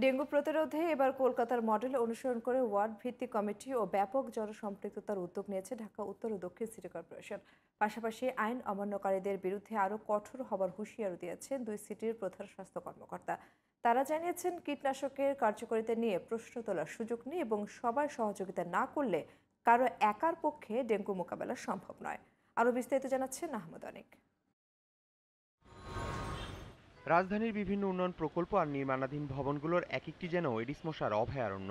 Dengue প্রতিরোধে এবার কলকাতার মডেল অনুসরণ করে ওয়ার্ড ভিত্তিক কমিটি ও ব্যাপক জনসম্পৃক্ততার উদ্যোগ নিয়েছে ঢাকা উত্তর ও দক্ষিণ সিটি কর্পোরেশন। পাশাপাশি আইন অমান্যকারীদের বিরুদ্ধে আরও কঠোর হবার হুঁশিয়ারি দিয়েছেন দুই সিটির প্রধান স্বাস্থ্য কর্মকর্তা। তারা জানিয়েছেন, কীটনাশকের কার্যকারিতা নিয়ে প্রশ্ন তোলার সুযোগ নেই এবং সবাই সহযোগিতা না করলে কারো একার পক্ষে ডেঙ্গু মোকাবেলা সম্ভব নয়। আরও বিস্তারিত জানাচ্ছেন আহমদ অনিক। রাজধানীর বিভিন্ন উন্নয়ন প্রকল্প আর নির্মাণাধীন ভবনগুলোর এক একটি যেন এডিস মশার অভয়ারণ্য।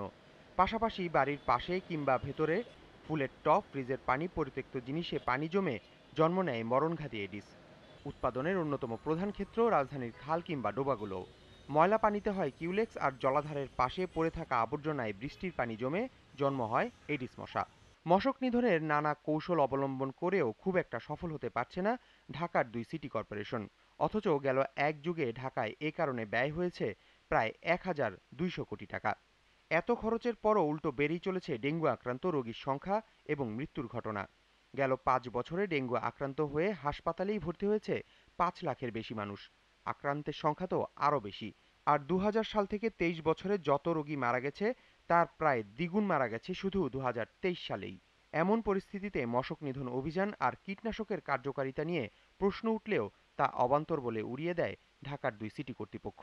পাশাপাশি বাড়ির পাশে কিংবা ভেতরে ফুলের টব, ফ্রিজের পানি, পরিত্যক্ত জিনিসে পানি জমে জন্ম নেয় মরণঘাতী এডিস। উৎপাদনের অন্যতম প্রধান ক্ষেত্র রাজধানীর খাল কিংবা ডোবাগুলো। ময়লা পানিতে হয় কিউলেক্স, আর জলাধারের পাশে পড়ে থাকা আবর্জনায় বৃষ্টির পানি জমে জন্ম হয় এডিস মশা। মশক নিধনের নানা কৌশল অবলম্বন করেও খুব একটা সফল হতে পারছে না ঢাকার দুই সিটি কর্পোরেশন। অথচ গেল এক যুগে ঢাকায় এ কারণে ব্যয় হয়েছে প্রায় ১,২০০ কোটি টাকা। এত খরচের পরও উল্টো বেড়েই চলেছে ডেঙ্গু আক্রান্ত রোগীর সংখ্যা এবং মৃত্যুর ঘটনা। গেল ৫ বছরে ডেঙ্গু আক্রান্ত হয়ে হাসপাতালেই ভর্তি হয়েছে ৫ লাখের বেশি মানুষ। আক্রান্তের সংখ্যা তো আরও বেশি। আর ২০০০ সাল থেকে ২৩ বছরে যত রোগী মারা গেছে তার প্রায় দ্বিগুণ মারা গেছে শুধু ২০২৩ সালেই। এমন পরিস্থিতিতে মশক নিধন অভিযান আর কীটনাশকের কার্যকারিতা নিয়ে প্রশ্ন উঠলেও তা অবান্তর বলে উড়িয়ে দেয় ঢাকার দুই সিটি কর্তৃপক্ষ।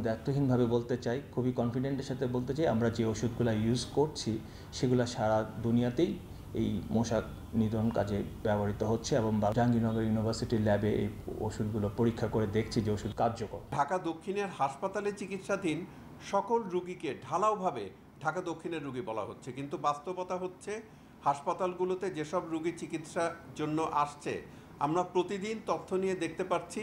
দায়িত্বহীনভাবে বলতে চাই, খুবই কনফিডেন্টের সাথে বলতে চাই, আমরা যে ওষুধগুলো ইউজ করছি সেগুলো সারা দুনিয়াতেই এই মশা নিধন কাজে ব্যবহৃত হচ্ছে এবং জাহাঙ্গীরনগর ইউনিভার্সিটির ল্যাবে এই ওষুধগুলো পরীক্ষা করে দেখছি যে ওষুধ কার্যকর। ঢাকা দক্ষিণের হাসপাতালে চিকিৎসাধীন সকল রোগীকে ঢালাওভাবে ঢাকা দক্ষিণের রোগী বলা হচ্ছে, কিন্তু বাস্তবতা হচ্ছে হাসপাতালগুলোতে যেসব রোগী চিকিৎসার জন্য আসছে আমরা প্রতিদিন তথ্য নিয়ে দেখতে পাচ্ছি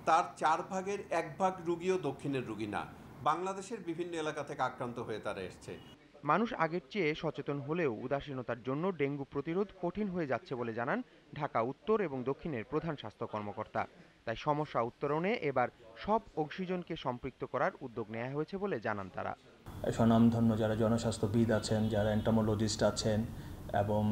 তার 4 ভাগের 1 ভাগ রোগীও দক্ষিণের রোগী না, বাংলাদেশের বিভিন্ন এলাকা থেকে আক্রান্ত হয়ে তারা এসছে। মানুষ আগের চেয়ে সচেতন হলেও উদাসীনতার জন্য ডেঙ্গু প্রতিরোধ কঠিন হয়ে যাচ্ছে বলে জানান ঢাকা উত্তর এবং দক্ষিণের প্রধান স্বাস্থ্য কর্মকর্তা। তাই সমস্যা উত্তরণে এবার সব অংশীজনকে সম্পৃক্ত করার উদ্যোগ নেওয়া হয়েছে বলে জানান তারা। স্বনামধন্য যারা জনস্বাস্থ্যবিদ আছেন, যারা এন্টোমোলজিস্ট আছেন এবং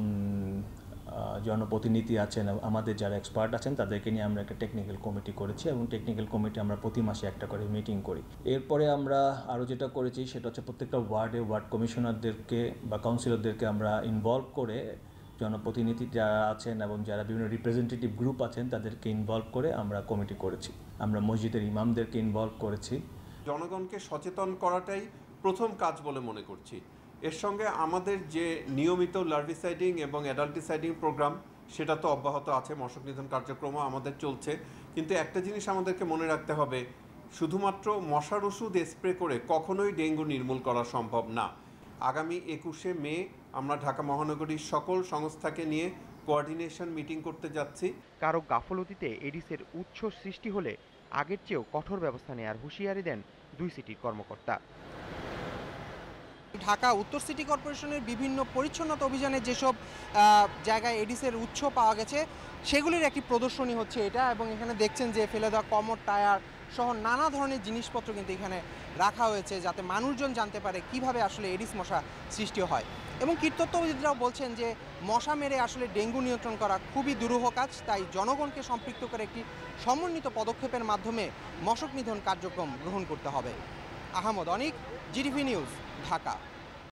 জনপ্রতিনিধি আছেন, আমাদের যারা এক্সপার্ট আছেন তাদেরকে নিয়ে আমরা একটা টেকনিক্যাল কমিটি করেছি এবং টেকনিক্যাল কমিটি আমরা প্রতি মাসে একটা করে মিটিং করি। এরপরে আমরা আরও যেটা করেছি সেটা হচ্ছে প্রত্যেকটা ওয়ার্ডে ওয়ার্ড কমিশনারদেরকে বা কাউন্সিলরদেরকে আমরা ইনভলভ করে, জনপ্রতিনিধি যারা আছেন এবং যারা বিভিন্ন রিপ্রেজেন্টেটিভ গ্রুপ আছেন তাদেরকে ইনভলভ করে আমরা কমিটি করেছি। আমরা মসজিদের ইমামদেরকে ইনভলভ করেছি। জনগণকে সচেতন করাটাই প্রথম কাজ বলে মনে করছি। এর সঙ্গে আমাদের যে নিয়মিত লার্ভিসাইডিং এবং অ্যাডাল্টিসাইডিং প্রোগ্রাম সেটা তো অব্যাহত আছে, মশক নিধন কার্যক্রমও আমাদের চলছে। কিন্তু একটা জিনিস আমাদেরকে মনে রাখতে হবে, শুধুমাত্র মশার ওষুধ স্প্রে করে কখনোই ডেঙ্গু নির্মূল করা সম্ভব না। আগামী ২১শে মে আমরা ঢাকা মহানগরীর সকল সংস্থাকে নিয়ে কোঅর্ডিনেশন মিটিং করতে যাচ্ছি। কারো গাফলতিতে এডিসের উৎস সৃষ্টি হলে আগের চেয়েও কঠোর ব্যবস্থা নেওয়ার হুঁশিয়ারি দেন দুই সিটির কর্মকর্তা। ঢাকা উত্তর সিটি কর্পোরেশনের বিভিন্ন পরিচ্ছন্নতা অভিযানে যেসব জায়গায় এডিসের উৎস পাওয়া গেছে সেগুলির একটি প্রদর্শনী হচ্ছে এটা, এবং এখানে দেখছেন যে ফেলে দেওয়া কমোড, টায়ার সহ নানা ধরনের জিনিসপত্র কিন্তু এখানে রাখা হয়েছে যাতে মানুষজন জানতে পারে কিভাবে আসলে এডিস মশা সৃষ্টি হয়। এবং কীটতত্ত্ববিদরাও বলছেন যে মশা মেরে আসলে ডেঙ্গু নিয়ন্ত্রণ করা খুবই দুরূহ কাজ, তাই জনগণকে সম্পৃক্ত করে একটি সমন্বিত পদক্ষেপের মাধ্যমে মশক নিধন কার্যক্রম গ্রহণ করতে হবে। আহমদ অনিক, জিটিভি নিউজ, ঢাকা।